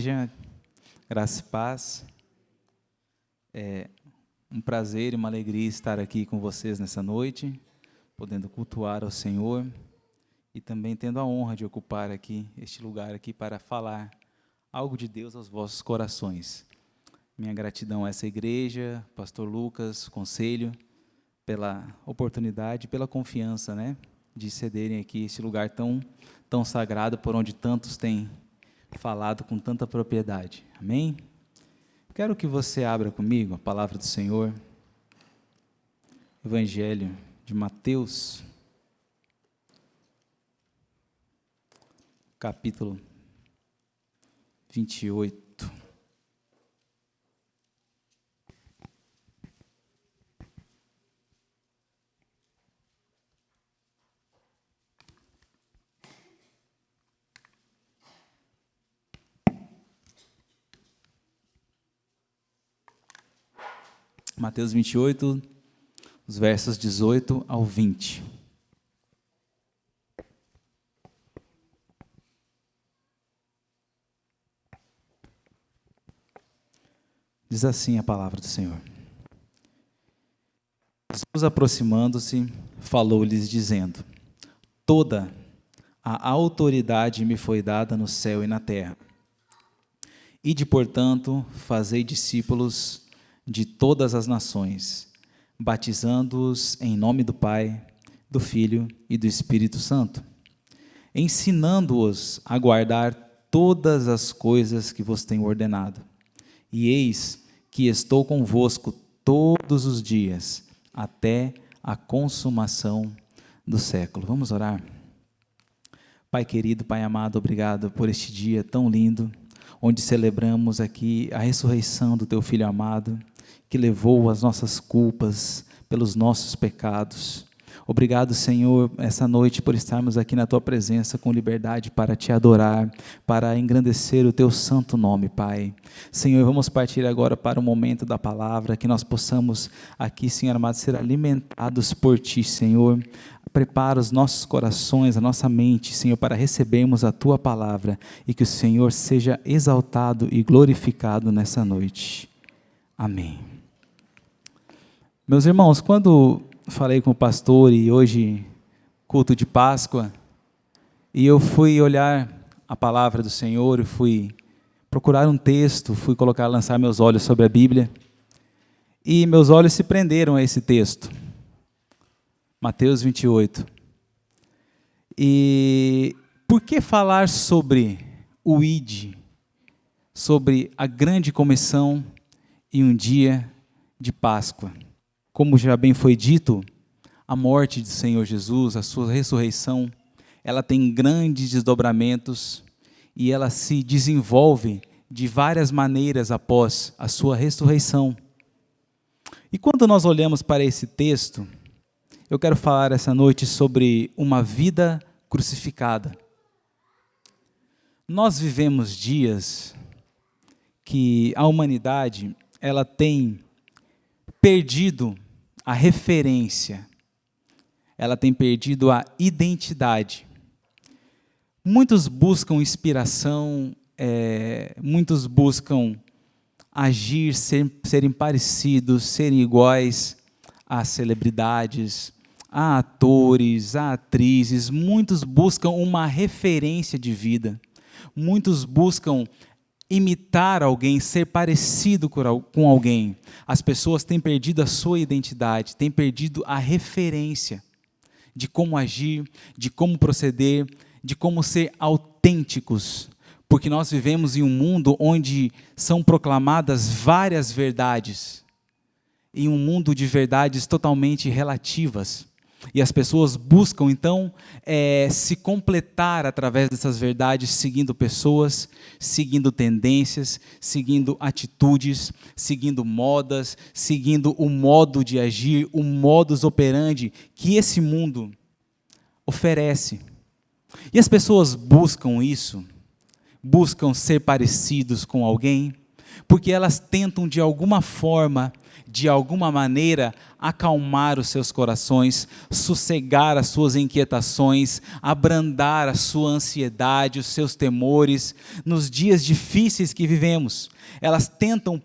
Igreja, graça e paz. É um prazer e uma alegria estar aqui com vocês nessa noite, podendo cultuar ao Senhor e também tendo a honra de ocupar aqui este lugar aqui para falar algo de Deus aos vossos corações. Minha gratidão a essa igreja, pastor Lucas, conselho, pela oportunidade, pela confiança, de cederem aqui este lugar tão sagrado por onde tantos têm falado com tanta propriedade. Amém? Quero que você abra comigo a palavra do Senhor, Evangelho de Mateus, capítulo 28. Mateus 28, os versos 18 ao 20. Diz assim a palavra do Senhor. Jesus, aproximando-se, falou-lhes, dizendo: Toda a autoridade me foi dada no céu e na terra. Ide, portanto, fazei discípulos de todas as nações, batizando-os em nome do Pai, do Filho e do Espírito Santo, ensinando-os a guardar todas as coisas que vos tenho ordenado. E eis que estou convosco todos os dias, até a consumação do século. Vamos orar? Pai querido, Pai amado, obrigado por este dia tão lindo, onde celebramos aqui a ressurreição do Teu Filho amado, que levou as nossas culpas pelos nossos pecados. Obrigado, Senhor, essa noite por estarmos aqui na Tua presença com liberdade para Te adorar, para engrandecer o Teu santo nome, Pai. Senhor, vamos partir agora para o momento da palavra, que nós possamos aqui, Senhor amado, ser alimentados por Ti, Senhor. Prepara os nossos corações, a nossa mente, Senhor, para recebermos a Tua palavra e que o Senhor seja exaltado e glorificado nessa noite. Amém. Meus irmãos, quando falei com o pastor e hoje culto de Páscoa, e eu fui olhar a palavra do Senhor, eu fui procurar um texto, fui lançar meus olhos sobre a Bíblia, e meus olhos se prenderam a esse texto, Mateus 28. E por que falar sobre o ID, sobre a grande comissão e um dia de Páscoa? Como já bem foi dito, a morte do Senhor Jesus, a sua ressurreição, ela tem grandes desdobramentos e ela se desenvolve de várias maneiras após a sua ressurreição. E quando nós olhamos para esse texto, eu quero falar essa noite sobre uma vida crucificada. Nós vivemos dias que a humanidade, ela tem perdido a referência, ela tem perdido a identidade. Muitos buscam inspiração, muitos buscam agir, serem parecidos, serem iguais a celebridades, a atores, a atrizes. Muitos buscam uma referência de vida, muitos buscam imitar alguém, ser parecido com alguém. As pessoas têm perdido a sua identidade, têm perdido a referência de como agir, de como proceder, de como ser autênticos, porque nós vivemos em um mundo onde são proclamadas várias verdades, em um mundo de verdades totalmente relativas. E as pessoas buscam, então, se completar através dessas verdades, seguindo pessoas, seguindo tendências, seguindo atitudes, seguindo modas, seguindo o modo de agir, o modus operandi que esse mundo oferece. E as pessoas buscam isso, buscam ser parecidos com alguém, Porque elas tentam de alguma forma, de alguma maneira, acalmar os seus corações, sossegar as suas inquietações, abrandar a sua ansiedade, os seus temores, nos dias difíceis que vivemos. Elas tentam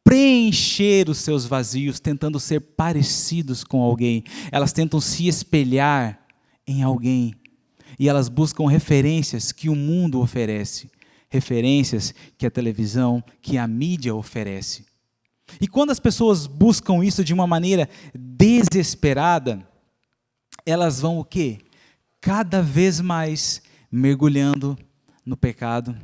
preencher os seus vazios, tentando ser parecidos com alguém. Elas tentam se espelhar em alguém. E elas buscam referências que o mundo oferece, referências que a televisão, que a mídia oferece. E quando as pessoas buscam isso de uma maneira desesperada, elas vão o quê? Cada vez mais mergulhando no pecado,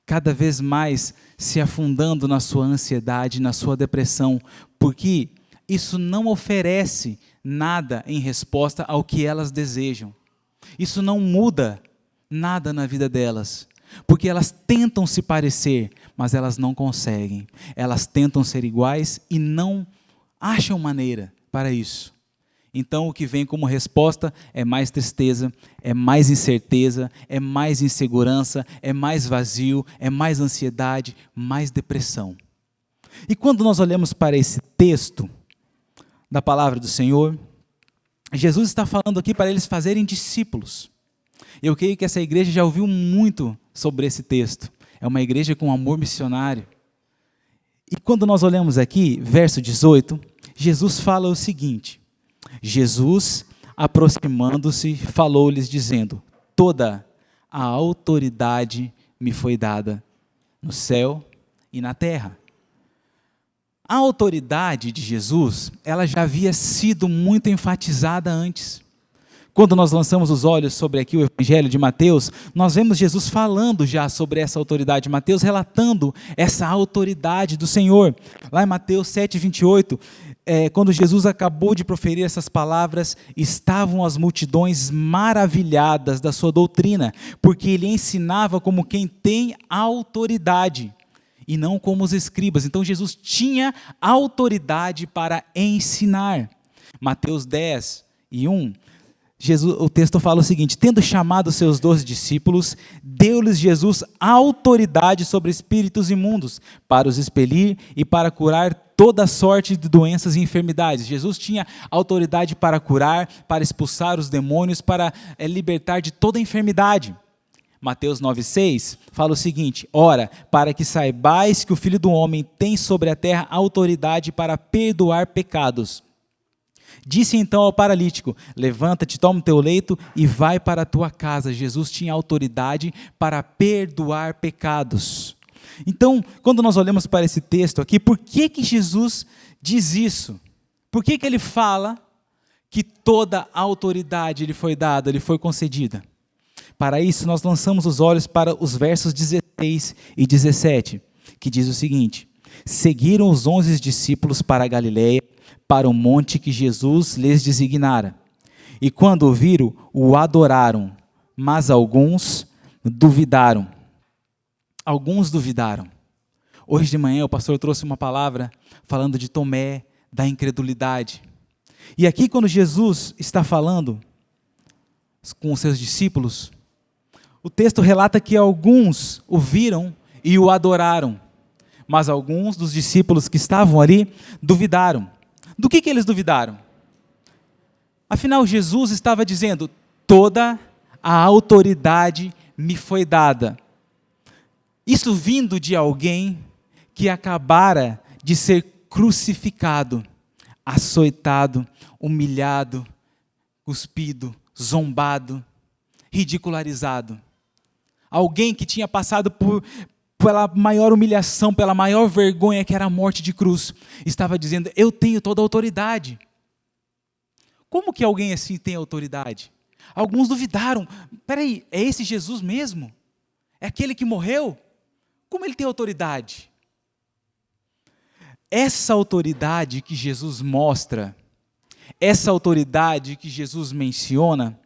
cada vez mais se afundando na sua ansiedade, na sua depressão, porque isso não oferece nada em resposta ao que elas desejam. Isso não muda nada na vida delas, porque elas tentam se parecer, mas elas não conseguem. Elas tentam ser iguais e não acham maneira para isso. Então o que vem como resposta é mais tristeza, é mais incerteza, é mais insegurança, é mais vazio, é mais ansiedade, mais depressão. E quando nós olhamos para esse texto da palavra do Senhor, Jesus está falando aqui para eles fazerem discípulos. Eu creio que essa igreja já ouviu muito sobre esse texto. É uma igreja com amor missionário. E quando nós olhamos aqui, verso 18, Jesus fala o seguinte: Jesus, aproximando-se, falou-lhes dizendo: toda a autoridade me foi dada no céu e na terra. A autoridade de Jesus, ela já havia sido muito enfatizada antes. Quando nós lançamos os olhos sobre aqui o Evangelho de Mateus, nós vemos Jesus falando já sobre essa autoridade. Mateus relatando essa autoridade do Senhor. Lá em Mateus 7:28, quando Jesus acabou de proferir essas palavras, estavam as multidões maravilhadas da sua doutrina, porque ele ensinava como quem tem autoridade, e não como os escribas. Então Jesus tinha autoridade para ensinar. Mateus 10:1, o texto fala o seguinte: tendo chamado seus 12 discípulos, deu-lhes Jesus autoridade sobre espíritos imundos, para os expelir e para curar toda sorte de doenças e enfermidades. Jesus tinha autoridade para curar, para expulsar os demônios, para libertar de toda enfermidade. Mateus 9:6 fala o seguinte: ora, para que saibais que o Filho do Homem tem sobre a terra autoridade para perdoar pecados. Disse então ao paralítico: levanta-te, toma o teu leito e vai para a tua casa. Jesus tinha autoridade para perdoar pecados. Então, quando nós olhamos para esse texto aqui, por que Jesus diz isso? Por que ele fala que toda a autoridade lhe foi dada, lhe foi concedida? Para isso, nós lançamos os olhos para os versos 16 e 17, que diz o seguinte: seguiram os 11 discípulos para a Galileia, para o monte que Jesus lhes designara. E quando o viram, o adoraram, mas alguns duvidaram. Alguns duvidaram. Hoje de manhã o pastor trouxe uma palavra falando de Tomé, da incredulidade. E aqui quando Jesus está falando com os seus discípulos, o texto relata que alguns o viram e o adoraram, mas alguns dos discípulos que estavam ali duvidaram. Do que eles duvidaram? Afinal, Jesus estava dizendo: toda a autoridade me foi dada. Isso vindo de alguém que acabara de ser crucificado, açoitado, humilhado, cuspido, zombado, ridicularizado. Alguém que tinha passado pela maior humilhação, pela maior vergonha, que era a morte de cruz, estava dizendo: eu tenho toda a autoridade. Como que alguém assim tem autoridade? Alguns duvidaram: peraí, é esse Jesus mesmo? É aquele que morreu? Como ele tem autoridade? Essa autoridade que Jesus mostra, essa autoridade que Jesus menciona,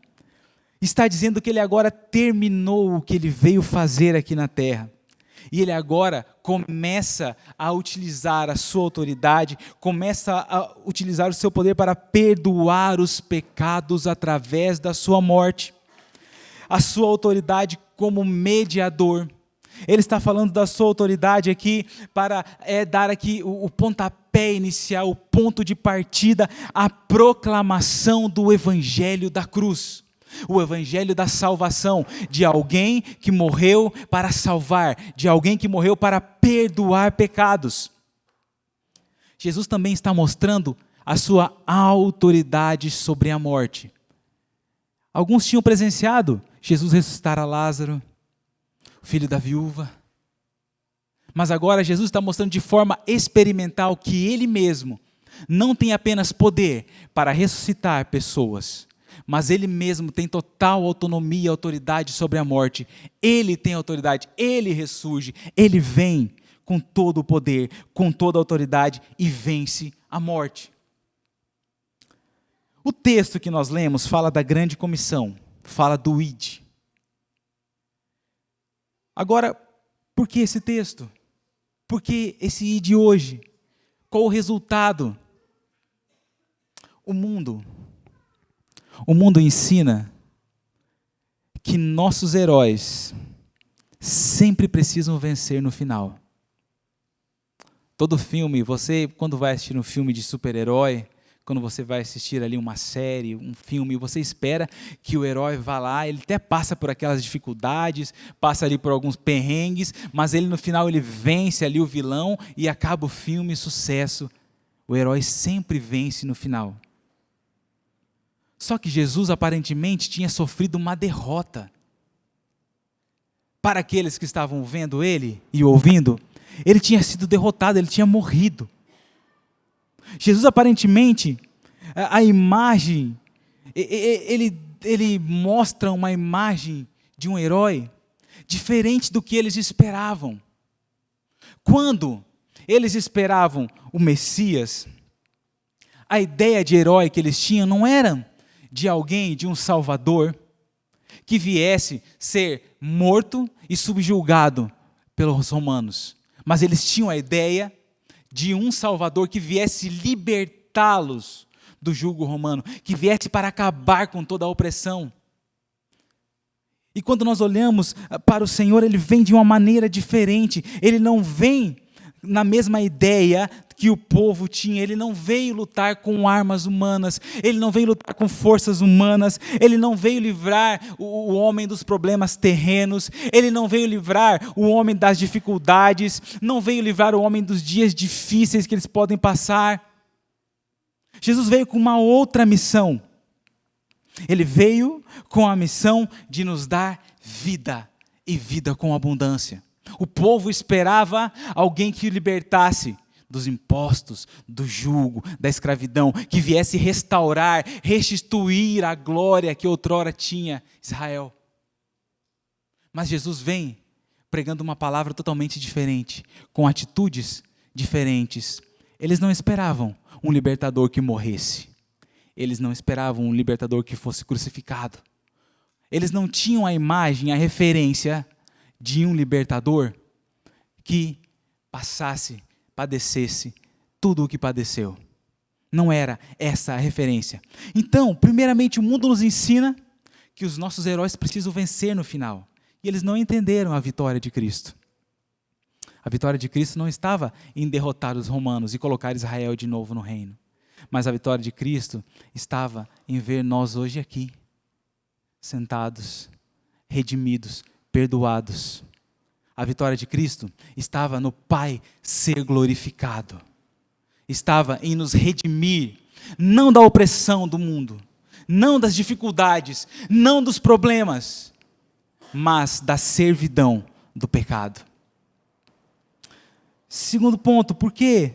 está dizendo que ele agora terminou o que ele veio fazer aqui na terra. E ele agora começa a utilizar a sua autoridade, começa a utilizar o seu poder para perdoar os pecados através da sua morte. A sua autoridade como mediador. Ele está falando da sua autoridade aqui para dar aqui o pontapé inicial, o ponto de partida, a proclamação do evangelho da cruz. O evangelho da salvação, de alguém que morreu para salvar, de alguém que morreu para perdoar pecados. Jesus também está mostrando a sua autoridade sobre a morte. Alguns tinham presenciado Jesus ressuscitar a Lázaro, o filho da viúva. Mas agora Jesus está mostrando de forma experimental que Ele mesmo não tem apenas poder para ressuscitar pessoas, mas Ele mesmo tem total autonomia e autoridade sobre a morte. Ele tem autoridade, Ele ressurge, Ele vem com todo o poder, com toda a autoridade e vence a morte. O texto que nós lemos fala da grande comissão, fala do ID. Agora, por que esse texto? Por que esse ID hoje? Qual o resultado? O mundo ensina que nossos heróis sempre precisam vencer no final. Todo filme, você quando vai assistir um filme de super-herói, quando você vai assistir ali uma série, um filme, você espera que o herói vá lá, ele até passa por aquelas dificuldades, passa ali por alguns perrengues, mas ele no final ele vence ali o vilão e acaba o filme, sucesso. O herói sempre vence no final. Só que Jesus aparentemente tinha sofrido uma derrota. Para aqueles que estavam vendo ele e ouvindo, ele tinha sido derrotado, ele tinha morrido. Jesus aparentemente, a imagem, ele mostra uma imagem de um herói diferente do que eles esperavam. Quando eles esperavam o Messias, a ideia de herói que eles tinham não era de alguém, de um Salvador, que viesse ser morto e subjugado pelos romanos. Mas eles tinham a ideia de um Salvador que viesse libertá-los do jugo romano, que viesse para acabar com toda a opressão. E quando nós olhamos para o Senhor, Ele vem de uma maneira diferente. Ele não vem na mesma ideia que o povo tinha. Ele não veio lutar com armas humanas, Ele não veio lutar com forças humanas, Ele não veio livrar o homem dos problemas terrenos, Ele não veio livrar o homem das dificuldades, não veio livrar o homem dos dias difíceis que eles podem passar. Jesus veio com uma outra missão. Ele veio com a missão de nos dar vida, e vida com abundância. O povo esperava alguém que o libertasse dos impostos, do jugo, da escravidão, que viesse restaurar, restituir a glória que outrora tinha Israel. Mas Jesus vem pregando uma palavra totalmente diferente, com atitudes diferentes. Eles não esperavam um libertador que morresse. Eles não esperavam um libertador que fosse crucificado. Eles não tinham a imagem, a referência de um libertador que passasse, padecesse tudo o que padeceu. Não era essa a referência. Então, primeiramente, o mundo nos ensina que os nossos heróis precisam vencer no final. E eles não entenderam a vitória de Cristo. A vitória de Cristo não estava em derrotar os romanos e colocar Israel de novo no reino. Mas a vitória de Cristo estava em ver nós hoje aqui, sentados, redimidos, perdoados. A vitória de Cristo estava no Pai ser glorificado. Estava em nos redimir, não da opressão do mundo, não das dificuldades, não dos problemas, mas da servidão do pecado. Segundo ponto, por que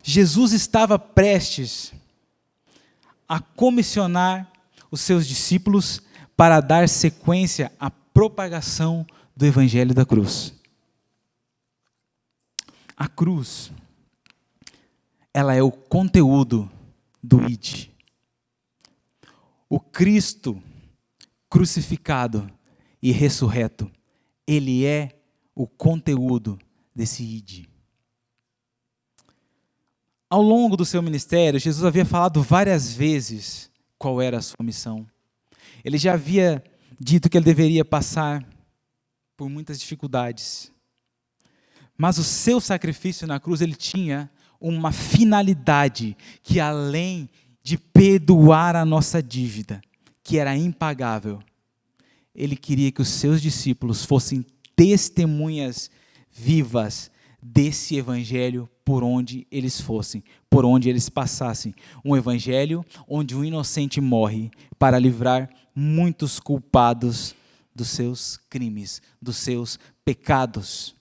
Jesus estava prestes a comissionar os seus discípulos para dar sequência à propagação do Evangelho da cruz? A cruz, ela é o conteúdo do ID. O Cristo crucificado e ressurreto, ele é o conteúdo desse ID. Ao longo do seu ministério, Jesus havia falado várias vezes qual era a sua missão. Ele já havia dito que ele deveria passar por muitas dificuldades. Mas o seu sacrifício na cruz, ele tinha uma finalidade que, além de perdoar a nossa dívida, que era impagável, ele queria que os seus discípulos fossem testemunhas vivas desse evangelho por onde eles fossem, por onde eles passassem. Um evangelho onde um inocente morre para livrar muitos culpados dos seus crimes, dos seus pecados.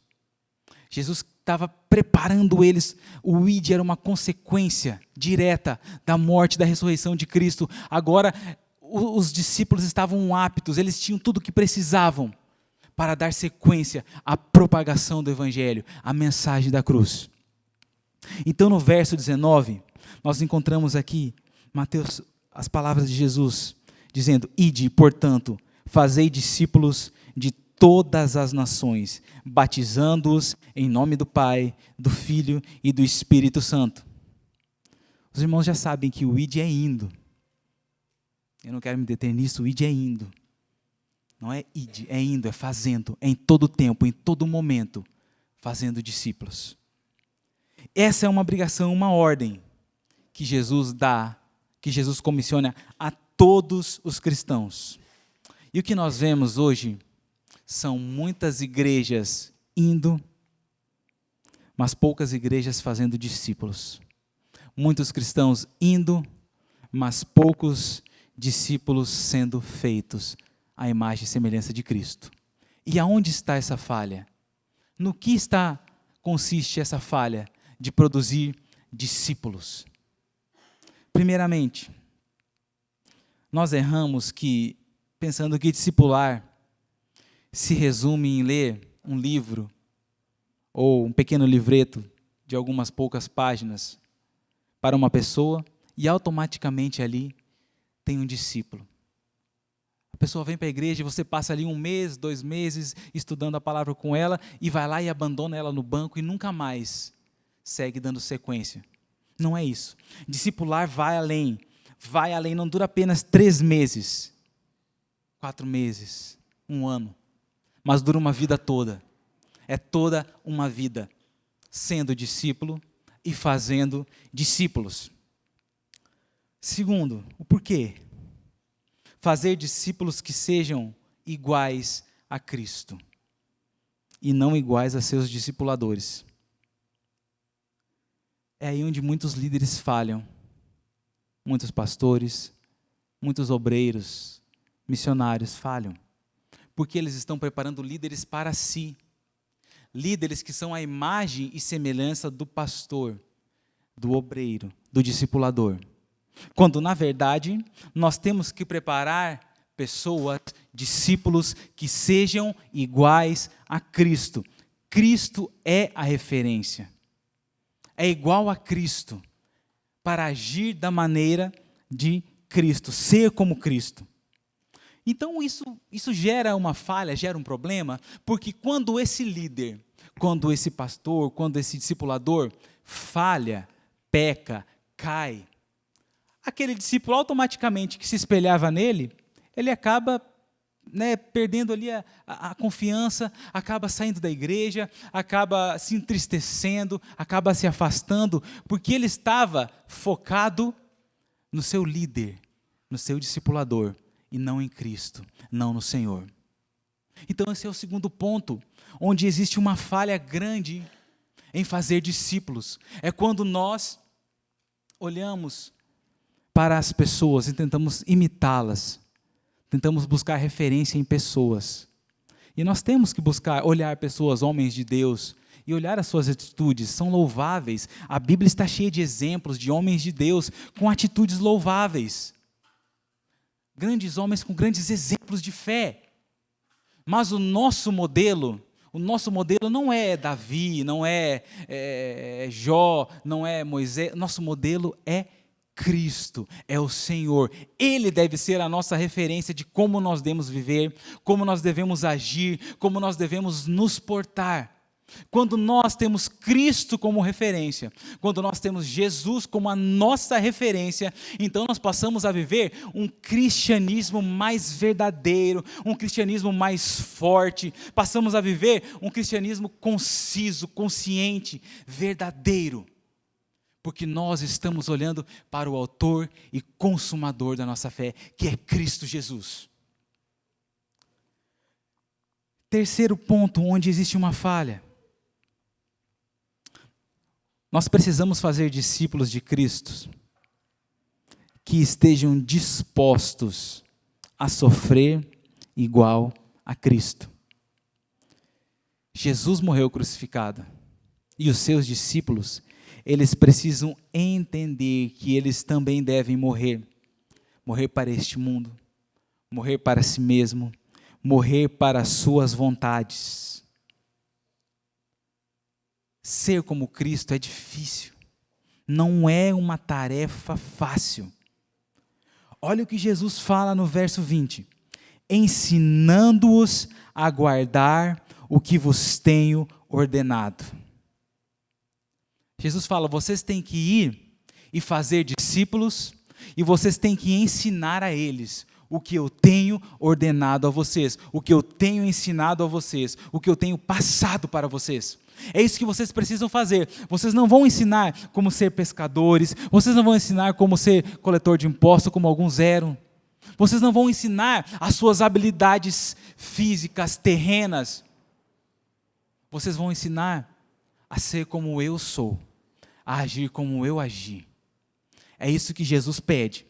Jesus estava preparando eles. O ID era uma consequência direta da morte e da ressurreição de Cristo. Agora, os discípulos estavam aptos, eles tinham tudo o que precisavam para dar sequência à propagação do evangelho, à mensagem da cruz. Então, no verso 19, nós encontramos aqui, Mateus, as palavras de Jesus, dizendo: Ide, portanto, fazei discípulos de todas as nações, batizando-os em nome do Pai, do Filho e do Espírito Santo. Os irmãos já sabem que o id é indo. Eu não quero me deter nisso, o id é indo. Não é id, é indo, é fazendo, é em todo tempo, em todo momento, fazendo discípulos. Essa é uma obrigação, uma ordem que Jesus dá, que Jesus comissiona a todos os cristãos. E o que nós vemos hoje são muitas igrejas indo, mas poucas igrejas fazendo discípulos. Muitos cristãos indo, mas poucos discípulos sendo feitos à imagem e semelhança de Cristo. E aonde está essa falha? No que consiste essa falha de produzir discípulos? Primeiramente, nós erramos pensando que discipular se resume em ler um livro ou um pequeno livreto de algumas poucas páginas para uma pessoa e automaticamente ali tem um discípulo. A pessoa vem para a igreja e você passa ali 1 mês, 2 meses estudando a palavra com ela e vai lá e abandona ela no banco e nunca mais segue dando sequência. Não é isso. Discipular vai além, não dura apenas 3 meses, 4 meses, 1 ano, mas dura uma vida toda. É toda uma vida sendo discípulo e fazendo discípulos. Segundo, o porquê? Fazer discípulos que sejam iguais a Cristo e não iguais a seus discipuladores. É aí onde muitos líderes falham, muitos pastores, muitos obreiros, missionários falham, porque eles estão preparando líderes para si, líderes que são a imagem e semelhança do pastor, do obreiro, do discipulador. Quando, na verdade, nós temos que preparar pessoas, discípulos, que sejam iguais a Cristo. Cristo é a referência. É igual a Cristo, para agir da maneira de Cristo, ser como Cristo. Então, isso gera uma falha, gera um problema, porque quando esse líder, quando esse pastor, quando esse discipulador falha, peca, cai, aquele discípulo automaticamente que se espelhava nele, ele acaba perdendo ali a confiança, acaba saindo da igreja, acaba se entristecendo, acaba se afastando, porque ele estava focado no seu líder, no seu discipulador, e não em Cristo, não no Senhor. Então esse é o segundo ponto, onde existe uma falha grande em fazer discípulos. É quando nós olhamos para as pessoas e tentamos imitá-las, tentamos buscar referência em pessoas. E nós temos que olhar pessoas, homens de Deus, e olhar as suas atitudes, são louváveis. A Bíblia está cheia de exemplos de homens de Deus com atitudes louváveis. Grandes homens com grandes exemplos de fé. Mas o nosso modelo não é Davi, não é Jó, não é Moisés. Nosso modelo é Cristo, é o Senhor. Ele deve ser a nossa referência de como nós devemos viver, como nós devemos agir, como nós devemos nos portar. Quando nós temos Cristo como referência, quando nós temos Jesus como a nossa referência, então nós passamos a viver um cristianismo mais verdadeiro, um cristianismo mais forte, passamos a viver um cristianismo conciso, consciente, verdadeiro, porque nós estamos olhando para o autor e consumador da nossa fé, que é Cristo Jesus. Terceiro ponto, onde existe uma falha. Nós precisamos fazer discípulos de Cristo que estejam dispostos a sofrer igual a Cristo. Jesus morreu crucificado e os seus discípulos, eles precisam entender que eles também devem morrer. Morrer para este mundo, morrer para si mesmo, morrer para as suas vontades. Ser como Cristo é difícil, não é uma tarefa fácil. Olha o que Jesus fala no verso 20: ensinando-os a guardar o que vos tenho ordenado. Jesus fala, vocês têm que ir e fazer discípulos, e vocês têm que ensinar a eles o que eu tenho ordenado a vocês, o que eu tenho ensinado a vocês, o que eu tenho passado para vocês. É isso que vocês precisam fazer. Vocês não vão ensinar como ser pescadores, vocês não vão ensinar como ser coletor de impostos, como alguns eram. Vocês não vão ensinar as suas habilidades físicas, terrenas. Vocês vão ensinar a ser como eu sou, a agir como eu agi. É isso que Jesus pede.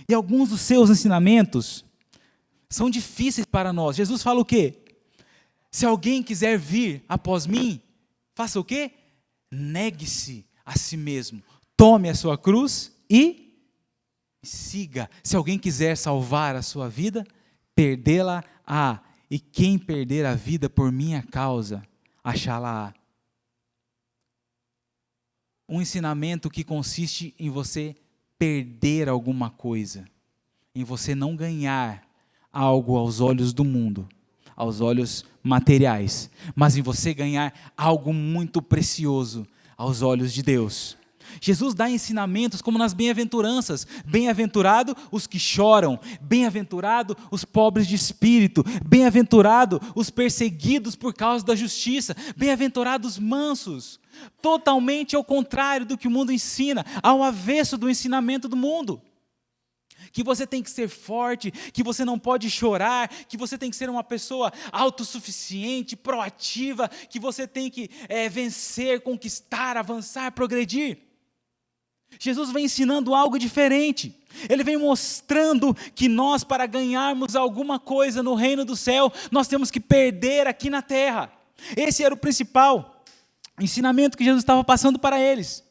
E alguns dos seus ensinamentos são difíceis para nós. Jesus fala o quê? Se alguém quiser vir após mim, faça o quê? Negue-se a si mesmo, tome a sua cruz e siga. Se alguém quiser salvar a sua vida, perdê-la-á. E quem perder a vida por minha causa, achá-la-á. Um ensinamento que consiste em você perder alguma coisa, em você não ganhar algo aos olhos do mundo, aos olhos materiais, mas em você ganhar algo muito precioso aos olhos de Deus. Jesus dá ensinamentos como nas bem-aventuranças: bem-aventurado os que choram, bem-aventurado os pobres de espírito, bem-aventurado os perseguidos por causa da justiça, bem-aventurados os mansos. Totalmente ao contrário do que o mundo ensina, ao avesso do ensinamento do mundo. Que você tem que ser forte, que você não pode chorar, que você tem que ser uma pessoa autossuficiente, proativa, que você tem que vencer, conquistar, avançar, progredir. Jesus vem ensinando algo diferente. Ele vem mostrando que nós, para ganharmos alguma coisa no reino do céu, nós temos que perder aqui na terra. Esse era o principal ensinamento que Jesus estava passando para eles.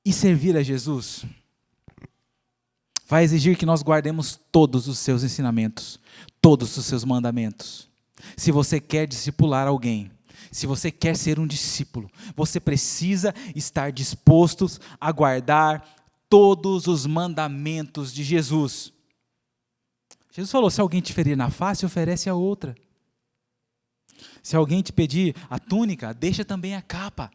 E servir a Jesus vai exigir que nós guardemos todos os seus ensinamentos, todos os seus mandamentos. Se você quer discipular alguém, se você quer ser um discípulo, você precisa estar disposto a guardar todos os mandamentos de Jesus. Jesus falou, se alguém te ferir na face, oferece a outra. Se alguém te pedir a túnica, deixa também a capa.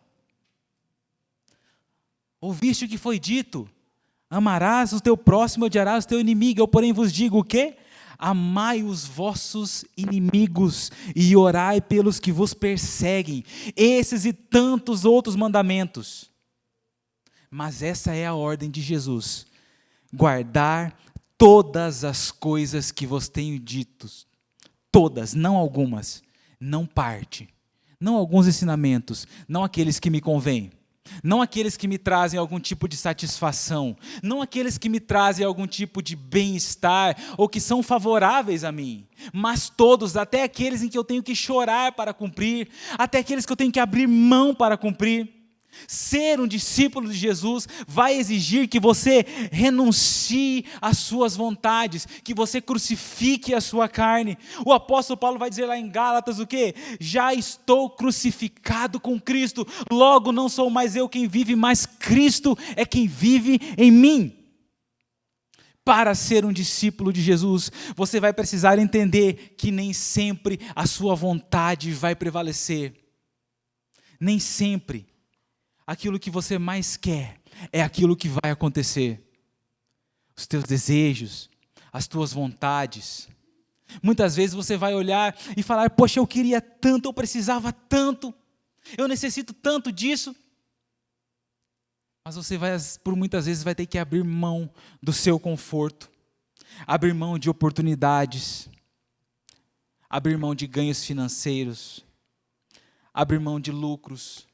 Ouviste o que foi dito? Amarás o teu próximo e odiarás o teu inimigo. Eu, porém, vos digo o quê? Amai os vossos inimigos e orai pelos que vos perseguem. Esses e tantos outros mandamentos. Mas essa é a ordem de Jesus. Guardar todas as coisas que vos tenho dito. Todas, não algumas. Não parte. Não alguns ensinamentos. Não aqueles que me convêm. Não aqueles que me trazem algum tipo de satisfação, não aqueles que me trazem algum tipo de bem-estar ou que são favoráveis a mim, mas todos, até aqueles em que eu tenho que chorar para cumprir, até aqueles que eu tenho que abrir mão para cumprir. Ser um discípulo de Jesus vai exigir que você renuncie às suas vontades, que você crucifique a sua carne. O apóstolo Paulo vai dizer lá em Gálatas o quê? Já estou crucificado com Cristo, logo não sou mais eu quem vive, mas Cristo é quem vive em mim. para ser um discípulo de Jesus, você vai precisar entender que nem sempre a sua vontade vai prevalecer. Nem sempre aquilo que você mais quer é aquilo que vai acontecer. Os teus desejos, as tuas vontades. Muitas vezes você vai olhar e falar, poxa, eu queria tanto, eu precisava tanto, eu necessito tanto disso. Mas você por muitas vezes vai ter que abrir mão do seu conforto, abrir mão de oportunidades, abrir mão de ganhos financeiros, abrir mão de lucros,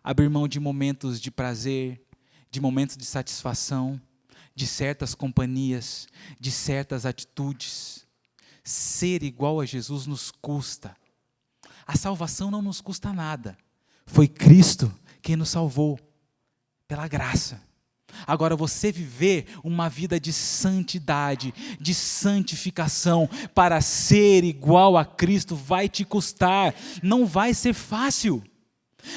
abrir mão de momentos de prazer, de momentos de satisfação, de certas companhias, de certas atitudes. Ser igual a Jesus nos custa. A salvação não nos custa nada. Foi Cristo quem nos salvou, pela graça. Agora, você viver uma vida de santidade, de santificação, para ser igual a Cristo, vai te custar. Não vai ser fácil.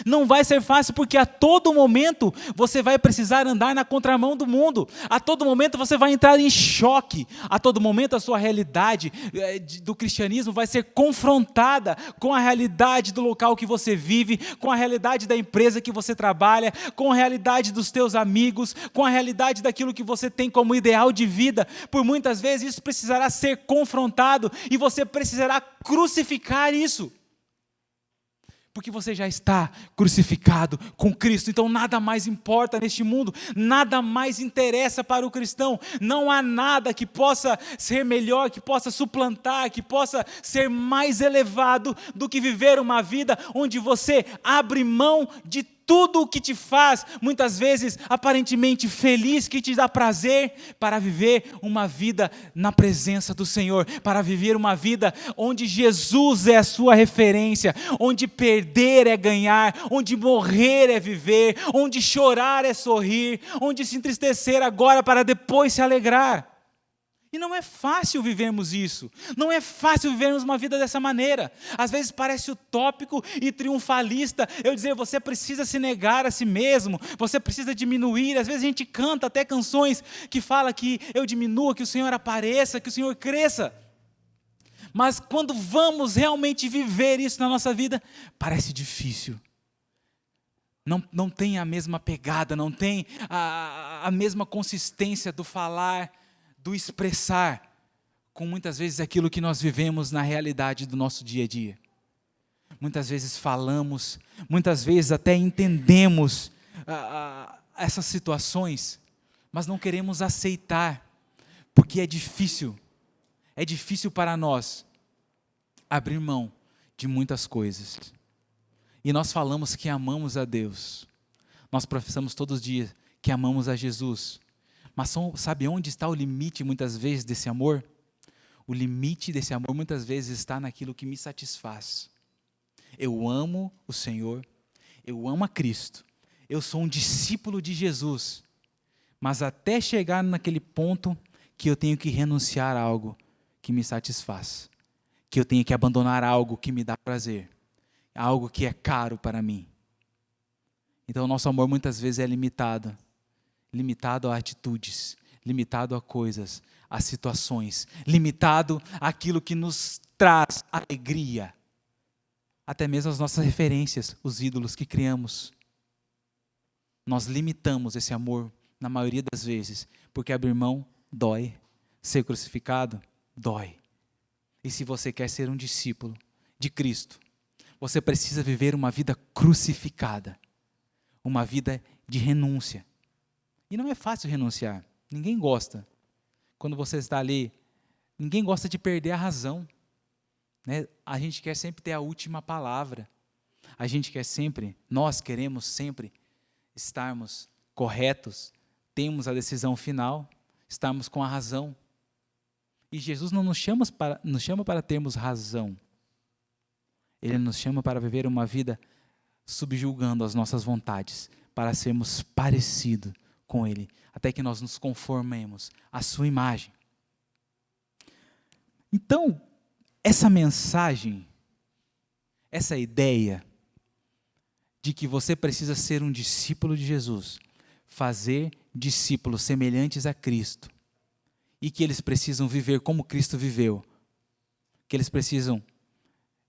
Não vai ser fácil, porque a todo momento você vai precisar andar na contramão do mundo. A todo momento você vai entrar em choque. A todo momento a sua realidade do cristianismo vai ser confrontada com a realidade do local que você vive, com a realidade da empresa que você trabalha, com a realidade dos teus amigos, com a realidade daquilo que você tem como ideal de vida. Por muitas vezes isso precisará ser confrontado e você precisará crucificar isso. Porque você já está crucificado com Cristo, então nada mais importa neste mundo, nada mais interessa para o cristão, não há nada que possa ser melhor, que possa suplantar, que possa ser mais elevado do que viver uma vida onde você abre mão de tudo o que te faz, muitas vezes aparentemente feliz, que te dá prazer, para viver uma vida na presença do Senhor, para viver uma vida onde Jesus é a sua referência, onde perder é ganhar, onde morrer é viver, onde chorar é sorrir, onde se entristecer agora para depois se alegrar. E não é fácil vivermos isso, não é fácil vivermos uma vida dessa maneira. Às vezes parece utópico e triunfalista eu dizer, você precisa se negar a si mesmo, você precisa diminuir. Às vezes a gente canta até canções que falam que eu diminua, que o Senhor apareça, que o Senhor cresça. Mas quando vamos realmente viver isso na nossa vida, parece difícil. Não tem a mesma pegada, não tem a mesma consistência do falar, do expressar, com muitas vezes aquilo que nós vivemos na realidade do nosso dia a dia. Muitas vezes falamos, muitas vezes até entendemos essas situações, mas não queremos aceitar, porque é difícil para nós abrir mão de muitas coisas. E nós falamos que amamos a Deus, nós professamos todos os dias que amamos a Jesus, mas sabe onde está o limite muitas vezes desse amor? O limite desse amor muitas vezes está naquilo que me satisfaz. Eu amo o Senhor, eu amo a Cristo, eu sou um discípulo de Jesus, mas até chegar naquele ponto que eu tenho que renunciar a algo que me satisfaz, que eu tenho que abandonar algo que me dá prazer, algo que é caro para mim. Então o nosso amor muitas vezes é limitado a atitudes, limitado a coisas, a situações, limitado àquilo que nos traz alegria, até mesmo as nossas referências, os ídolos que criamos. Nós limitamos esse amor, na maioria das vezes, porque abrir mão dói, ser crucificado dói. E se você quer ser um discípulo de Cristo, você precisa viver uma vida crucificada, uma vida de renúncia. E não é fácil renunciar, ninguém gosta. Quando você está ali, ninguém gosta de perder a razão, né? A gente quer sempre ter a última palavra. Nós queremos sempre estarmos corretos, termos a decisão final, estarmos com a razão. E Jesus não nos chama para termos razão. Ele nos chama para viver uma vida subjugando as nossas vontades, para sermos parecidos com Ele, até que nós nos conformemos à sua imagem. Então, essa mensagem, essa ideia de que você precisa ser um discípulo de Jesus, fazer discípulos semelhantes a Cristo, e que eles precisam viver como Cristo viveu, que eles precisam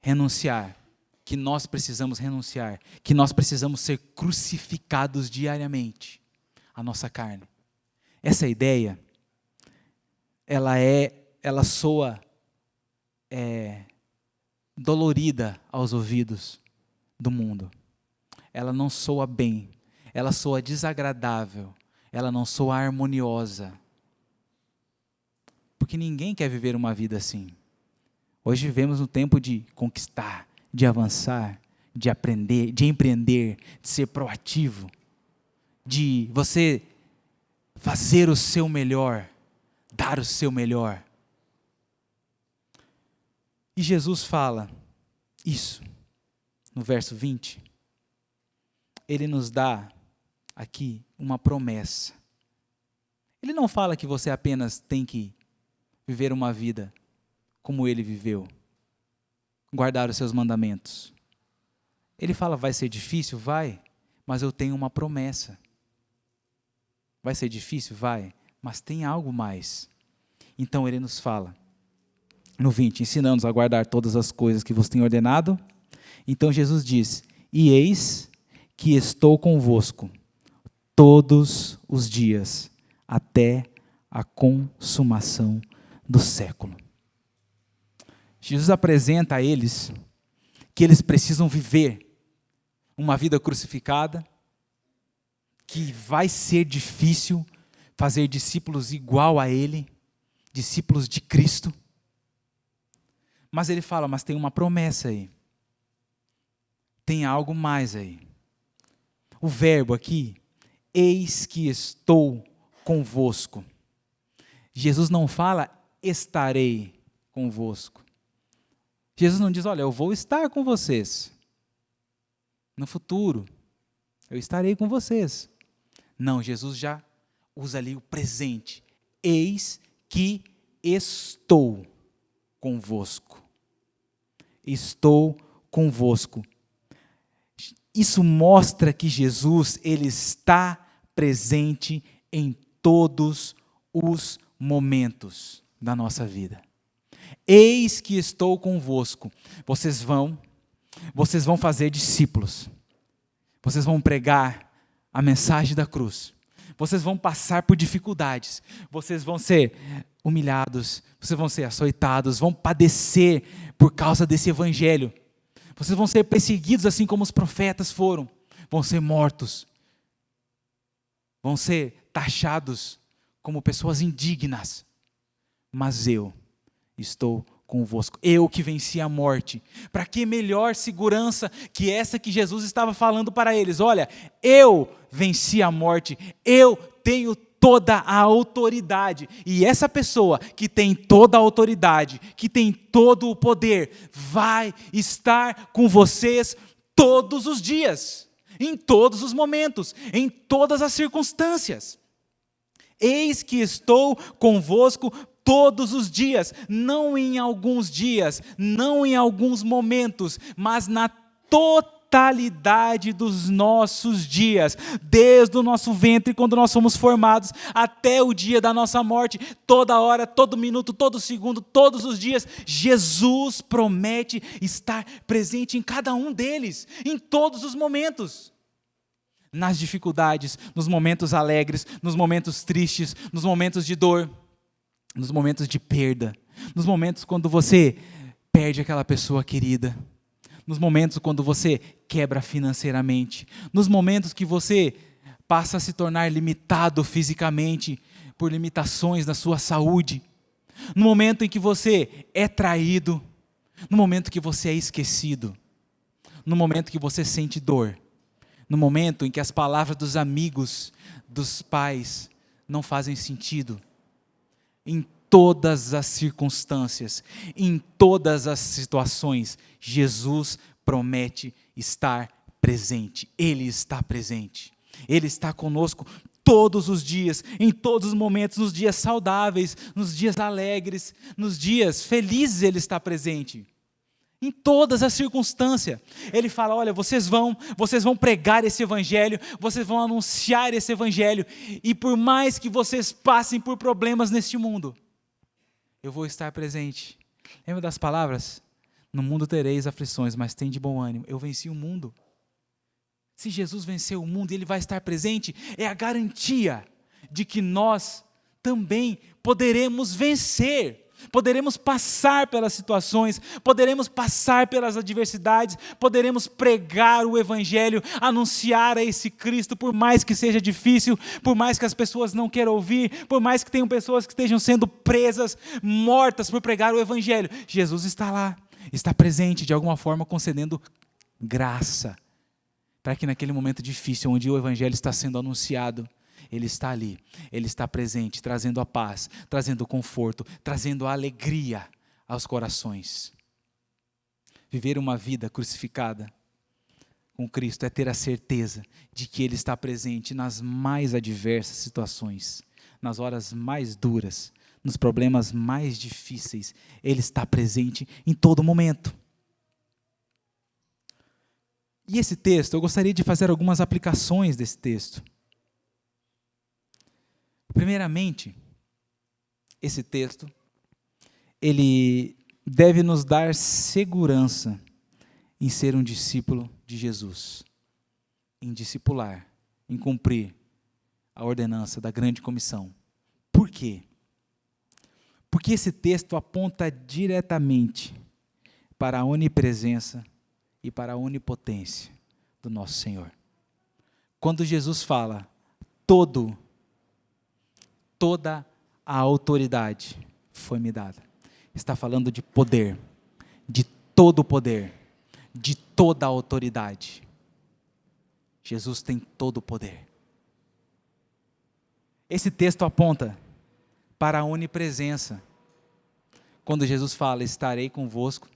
renunciar, que nós precisamos renunciar, que nós precisamos ser crucificados diariamente, a nossa carne. Essa ideia, ela soa dolorida aos ouvidos do mundo. Ela não soa bem, ela soa desagradável, ela não soa harmoniosa. Porque ninguém quer viver uma vida assim. Hoje vivemos um tempo de conquistar, de avançar, de aprender, de empreender, de ser proativo, de você fazer o seu melhor, dar o seu melhor. E Jesus fala isso no verso 20. Ele nos dá aqui uma promessa. Ele não fala que você apenas tem que viver uma vida como ele viveu, guardar os seus mandamentos. Ele fala, vai ser difícil? Vai, mas eu tenho uma promessa. Vai ser difícil? Vai, mas tem algo mais. Então ele nos fala, no 20, ensinando-nos a guardar todas as coisas que vos tenho ordenado. Então Jesus diz, e eis que estou convosco todos os dias, até a consumação do século. Jesus apresenta a eles que eles precisam viver uma vida crucificada, que vai ser difícil fazer discípulos igual a Ele, discípulos de Cristo. Mas ele fala, mas tem uma promessa aí. Tem algo mais aí. O verbo aqui, eis que estou convosco. Jesus não fala, estarei convosco. Jesus não diz, olha, eu vou estar com vocês. No futuro, eu estarei com vocês. Não, Jesus já usa ali o presente. Eis que estou convosco. Estou convosco. Isso mostra que Jesus, ele está presente em todos os momentos da nossa vida. Eis que estou convosco. Vocês vão fazer discípulos. Vocês vão pregar a mensagem da cruz. Vocês vão passar por dificuldades. Vocês vão ser humilhados. Vocês vão ser açoitados. Vão padecer por causa desse evangelho. Vocês vão ser perseguidos assim como os profetas foram. Vão ser mortos. Vão ser taxados como pessoas indignas. Mas eu estou convosco. Eu que venci a morte. Para que melhor segurança que essa que Jesus estava falando para eles? Olha, eu venci a morte. Eu tenho toda a autoridade. E essa pessoa que tem toda a autoridade, que tem todo o poder, vai estar com vocês todos os dias, em todos os momentos, em todas as circunstâncias. Eis que estou convosco todos os dias, não em alguns dias, não em alguns momentos, mas na totalidade dos nossos dias, desde o nosso ventre, quando nós somos formados, até o dia da nossa morte, toda hora, todo minuto, todo segundo, todos os dias, Jesus promete estar presente em cada um deles, em todos os momentos. Nas dificuldades, nos momentos alegres, nos momentos tristes, nos momentos de dor, nos momentos de perda, nos momentos quando você perde aquela pessoa querida, nos momentos quando você quebra financeiramente, nos momentos que você passa a se tornar limitado fisicamente por limitações na sua saúde, no momento em que você é traído, no momento que você é esquecido, no momento que você sente dor, no momento em que as palavras dos amigos, dos pais não fazem sentido. Em todas as circunstâncias, em todas as situações, Jesus promete estar presente. Ele está presente. Ele está conosco todos os dias, em todos os momentos, nos dias saudáveis, nos dias alegres, nos dias felizes Ele está presente. Em todas as circunstâncias. Ele fala, olha, vocês vão pregar esse evangelho, vocês vão anunciar esse evangelho, e por mais que vocês passem por problemas neste mundo, eu vou estar presente. Lembra das palavras? No mundo tereis aflições, mas tem de bom ânimo. Eu venci o mundo. Se Jesus venceu o mundo e Ele vai estar presente, é a garantia de que nós também poderemos vencer. Poderemos passar pelas situações, poderemos passar pelas adversidades, poderemos pregar o Evangelho, anunciar a esse Cristo, por mais que seja difícil, por mais que as pessoas não queiram ouvir, por mais que tenham pessoas que estejam sendo presas, mortas por pregar o Evangelho. Jesus está lá, está presente de alguma forma, concedendo graça, para que naquele momento difícil, onde o Evangelho está sendo anunciado, Ele está ali, Ele está presente, trazendo a paz, trazendo o conforto, trazendo a alegria aos corações. Viver uma vida crucificada com Cristo é ter a certeza de que Ele está presente nas mais adversas situações, nas horas mais duras, nos problemas mais difíceis. Ele está presente em todo momento. E esse texto, eu gostaria de fazer algumas aplicações desse texto. Primeiramente, esse texto, ele deve nos dar segurança em ser um discípulo de Jesus, em discipular, em cumprir a ordenança da grande comissão. Por quê? Porque esse texto aponta diretamente para a onipresença e para a onipotência do nosso Senhor. Quando Jesus fala, toda a autoridade foi-me dada. Está falando de poder, de todo o poder, de toda a autoridade. Jesus tem todo o poder. Esse texto aponta para a onipresença. Quando Jesus fala, estarei convosco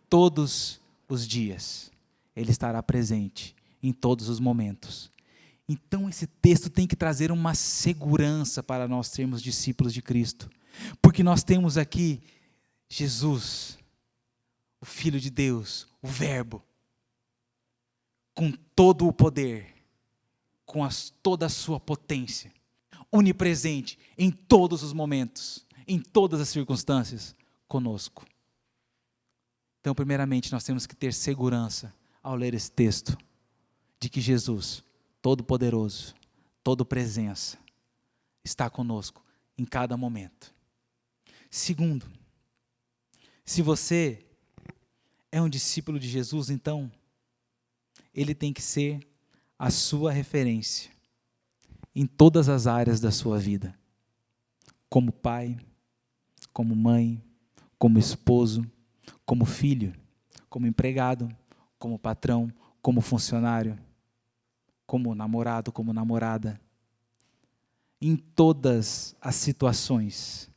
todos os dias. Ele estará presente em todos os momentos. Então esse texto tem que trazer uma segurança para nós sermos discípulos de Cristo. Porque nós temos aqui Jesus, o Filho de Deus, o Verbo, com todo o poder, com toda a sua potência, onipresente em todos os momentos, em todas as circunstâncias, conosco. Então, primeiramente, nós temos que ter segurança ao ler esse texto, de que Jesus, Todo-Poderoso, Todo-Presença, está conosco em cada momento. Segundo, se você é um discípulo de Jesus, então, ele tem que ser a sua referência em todas as áreas da sua vida, como pai, como mãe, como esposo, como filho, como empregado, como patrão, como funcionário, como namorado, como namorada. Em todas as situações,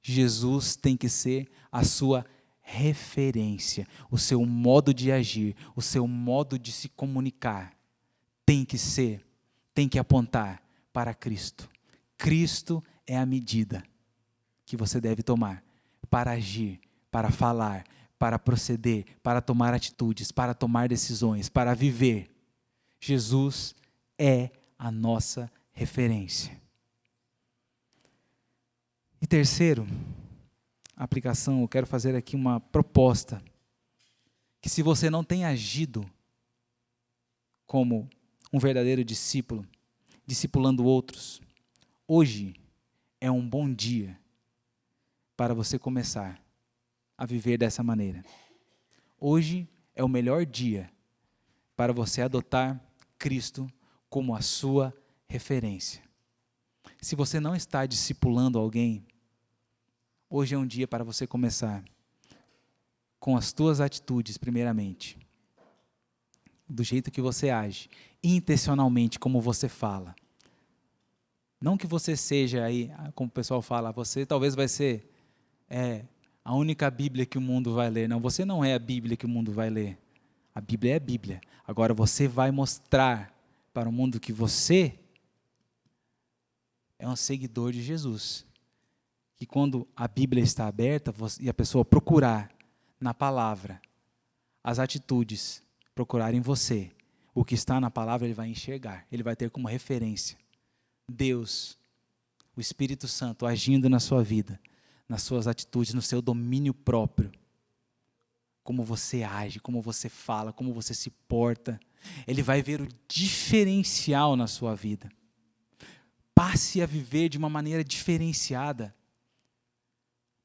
Jesus tem que ser a sua referência, o seu modo de agir, o seu modo de se comunicar, tem que apontar para Cristo. Cristo é a medida que você deve tomar para agir, para falar, para proceder, para tomar atitudes, para tomar decisões, para viver. Jesus é a nossa referência. E terceiro, aplicação, eu quero fazer aqui uma proposta, que se você não tem agido como um verdadeiro discípulo, discipulando outros, hoje é um bom dia para você começar a viver dessa maneira. Hoje é o melhor dia para você adotar Cristo como a sua referência. Se você não está discipulando alguém, hoje é um dia para você começar com as tuas atitudes, primeiramente, do jeito que você age, intencionalmente, como você fala. Não que você seja aí, como o pessoal fala, você talvez vai ser a única Bíblia que o mundo vai ler. Não, você não é a Bíblia que o mundo vai ler. A Bíblia é a Bíblia. Agora você vai mostrar para o mundo que você é um seguidor de Jesus. Que quando a Bíblia está aberta e a pessoa procurar na palavra as atitudes, procurar em você o que está na palavra, ele vai enxergar, ele vai ter como referência Deus, o Espírito Santo agindo na sua vida, nas suas atitudes, no seu domínio próprio. Como você age, como você fala, como você se porta. Ele vai ver o diferencial na sua vida. Passe a viver de uma maneira diferenciada.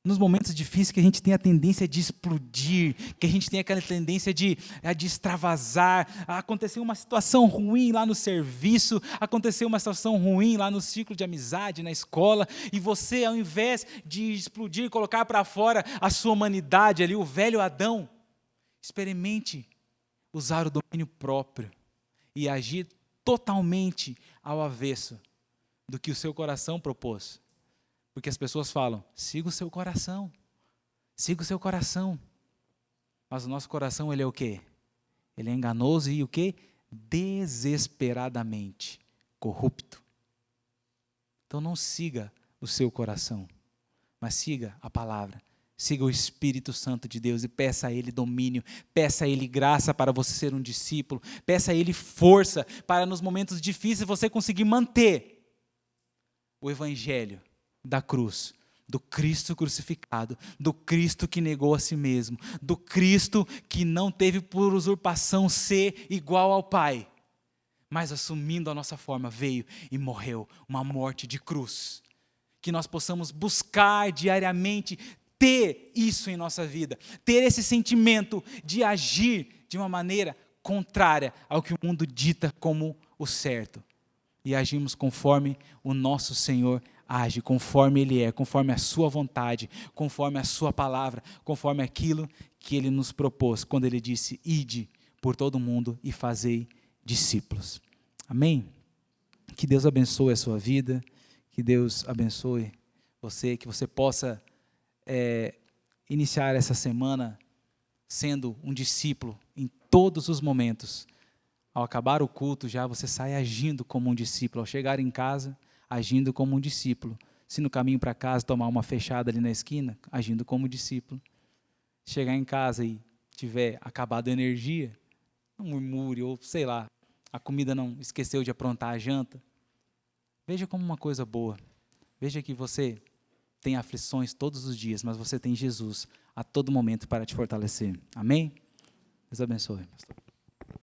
Nos momentos difíceis que a gente tem a tendência de explodir, que a gente tem aquela tendência de extravasar, aconteceu uma situação ruim lá no serviço, aconteceu uma situação ruim lá no ciclo de amizade, na escola, e você, ao invés de explodir, colocar para fora a sua humanidade ali, o velho Adão, experimente usar o domínio próprio e agir totalmente ao avesso do que o seu coração propôs. Porque as pessoas falam, siga o seu coração, siga o seu coração. Mas o nosso coração, ele é o quê? Ele é enganoso e o quê? Desesperadamente corrupto. Então não siga o seu coração, mas siga a palavra. Siga o Espírito Santo de Deus e peça a Ele domínio, peça a Ele graça para você ser um discípulo, peça a Ele força para nos momentos difíceis você conseguir manter o Evangelho da cruz, do Cristo crucificado, do Cristo que negou a si mesmo, do Cristo que não teve por usurpação ser igual ao Pai, mas assumindo a nossa forma, veio e morreu uma morte de cruz. Que nós possamos buscar diariamente ter isso em nossa vida, ter esse sentimento de agir de uma maneira contrária ao que o mundo dita como o certo. E agimos conforme o nosso Senhor age, conforme Ele é, conforme a sua vontade, conforme a sua palavra, conforme aquilo que Ele nos propôs, quando Ele disse, ide por todo mundo e fazei discípulos. Amém? Que Deus abençoe a sua vida, que Deus abençoe você, que você possa iniciar essa semana sendo um discípulo em todos os momentos. Ao acabar o culto já você sai agindo como um discípulo, ao chegar em casa, agindo como um discípulo. Se no caminho para casa tomar uma fechada ali na esquina, agindo como discípulo. Chegar em casa e tiver acabado a energia, não murmure, ou sei lá, a comida não esqueceu de aprontar a janta. Veja como uma coisa boa. Veja que você tem aflições todos os dias, mas você tem Jesus a todo momento para te fortalecer. Amém? Deus abençoe, pastor.